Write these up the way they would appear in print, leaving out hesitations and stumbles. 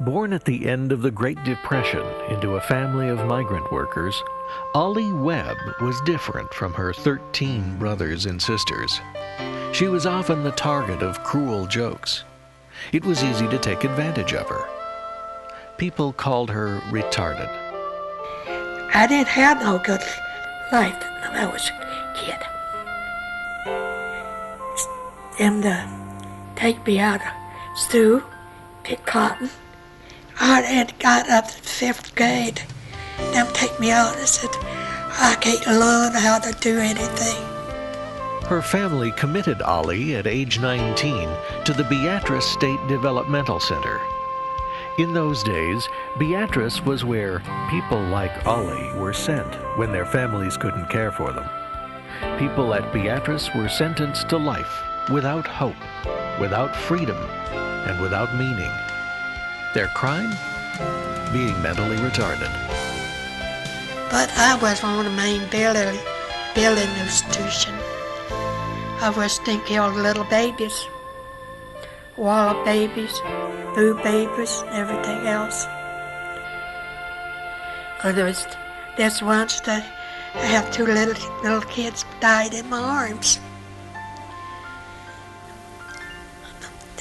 Born at the end of the Great Depression into a family of migrant workers, Ollie Webb was different from her 13 brothers and sisters. She was often the target of cruel jokes. It was easy to take advantage of her. People called her retarded. I didn't have no good life when I was a kid. Them to take me out of school, pick cotton. I had got up to 5th grade. Them take me out and said, I can't learn how to do anything. Her family committed Ollie at age 19 to the Beatrice State Developmental Center. In those days, Beatrice was where people like Ollie were sent when their families couldn't care for them. People at Beatrice were sentenced to life without hope, without freedom, and without meaning. Their crime? Being mentally retarded. But I was on the main building institution. I was taking care of little babies, wallop babies, boo babies, and everything else. And there's once that I have 2 little kids died in my arms.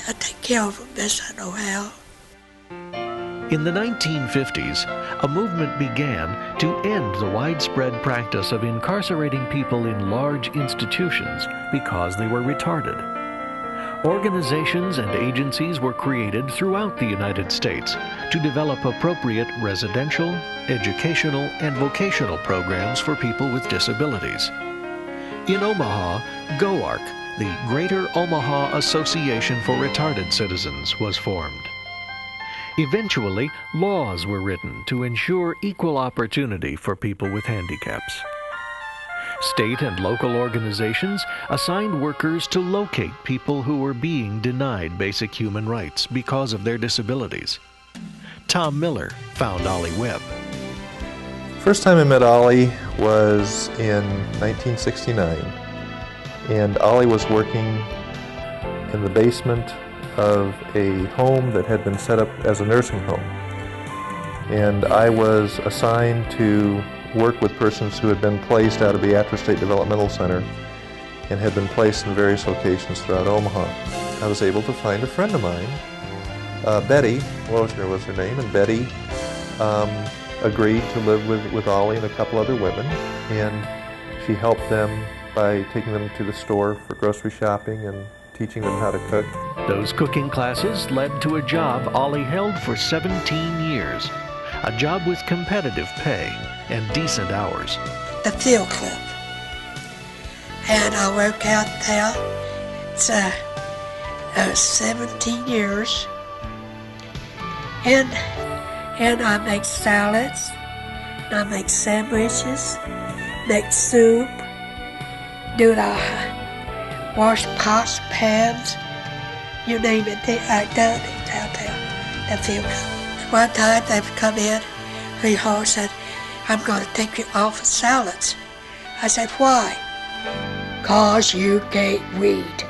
I take care of them best I know how. In the 1950s, a movement began to end the widespread practice of incarcerating people in large institutions because they were retarded. Organizations and agencies were created throughout the United States to develop appropriate residential, educational, and vocational programs for people with disabilities. In Omaha, GOARC, the Greater Omaha Association for Retarded Citizens, was formed. Eventually, laws were written to ensure equal opportunity for people with handicaps. State and local organizations assigned workers to locate people who were being denied basic human rights because of their disabilities. Tom Miller found Ollie Webb. First time I met Ollie was in 1969, and Ollie was working in the basement of a home that had been set up as a nursing home. And I was assigned to work with persons who had been placed out of Beatrice State Developmental Center and had been placed in various locations throughout Omaha. I was able to find a friend of mine, Betty Wozner was her name, and Betty agreed to live with Ollie and a couple other women, and she helped them by taking them to the store for grocery shopping and teaching them how to cook. Those cooking classes led to a job Ollie held for 17 years, a job with competitive pay and decent hours. The field club. And I work out there. It's 17 years. And I make salads, and I make sandwiches, make soup, do the wash pots, pans, you name it, I've done it out there, the field. One time they've come in, the horse said, I'm going to take you off of salads. I said, why? 'Cause you can't read.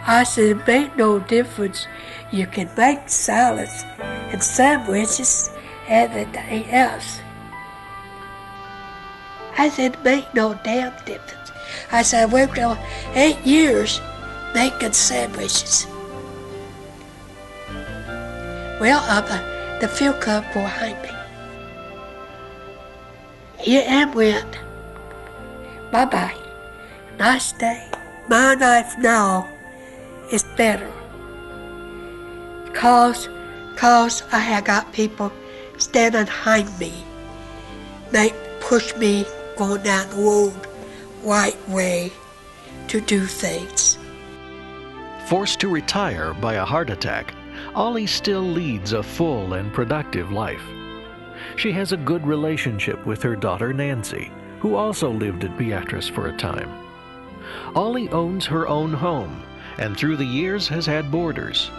I said, it make no difference. You can make salads and sandwiches and everything else. I said, it make no damn difference. I said, I worked on 8 years making sandwiches. Well, the field club behind me. Here and went. Bye-bye. Nice day. My life now is better. Cause I have got people standing behind me. They push me going down the road right way to do things. Forced to retire by a heart attack, Ollie still leads a full and productive life. She has a good relationship with her daughter Nancy, who also lived at Beatrice for a time. Ollie owns her own home and through the years has had boarders.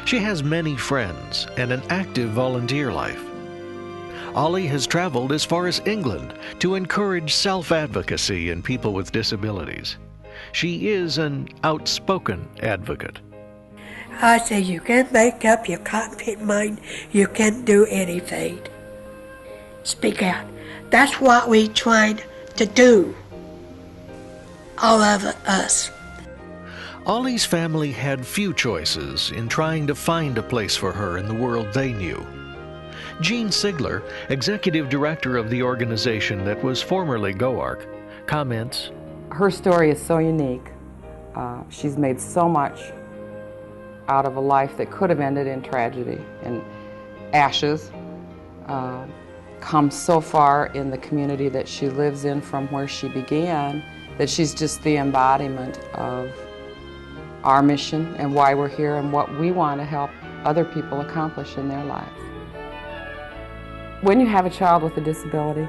She has many friends and an active volunteer life. Ollie has traveled as far as England to encourage self-advocacy in people with disabilities. She is an outspoken advocate. I say you can make up your cockpit mind. You can do anything. Speak out. That's what we trying to do. All of us. Ollie's family had few choices in trying to find a place for her in the world they knew. Jean Sigler, executive director of the organization that was formerly GOARC, comments, her story is so unique. She's made so much out of a life that could have ended in tragedy and ashes, come so far in the community that she lives in from where she began, that she's just the embodiment of our mission and why we're here and what we want to help other people accomplish in their lives. When you have a child with a disability,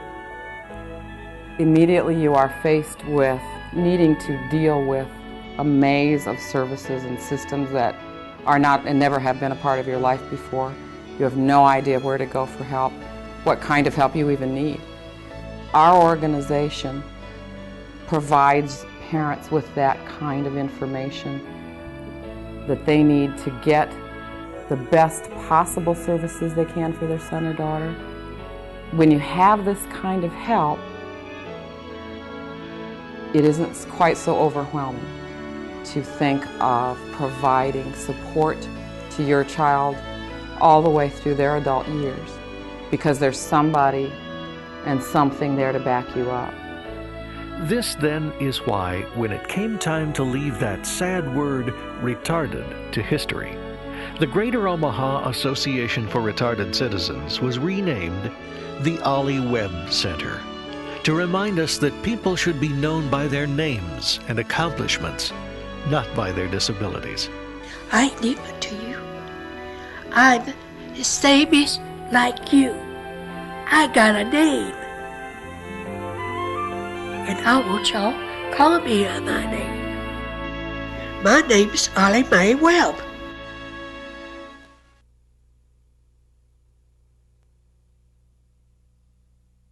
immediately you are faced with needing to deal with a maze of services and systems that are not and never have been a part of your life before. You have no idea where to go for help, what kind of help you even need. Our organization provides parents with that kind of information that they need to get the best possible services they can for their son or daughter. When you have this kind of help, it isn't quite so overwhelming to think of providing support to your child all the way through their adult years, because there's somebody and something there to back you up. This then is why, when it came time to leave that sad word retarded to history, the Greater Omaha Association for Retarded Citizens was renamed the Ollie Webb Center, to remind us that people should be known by their names and accomplishments, not by their disabilities. I ain't different to you. I'm the same as like you. I got a name. And I want y'all call me by my name. My name is Ollie Webb.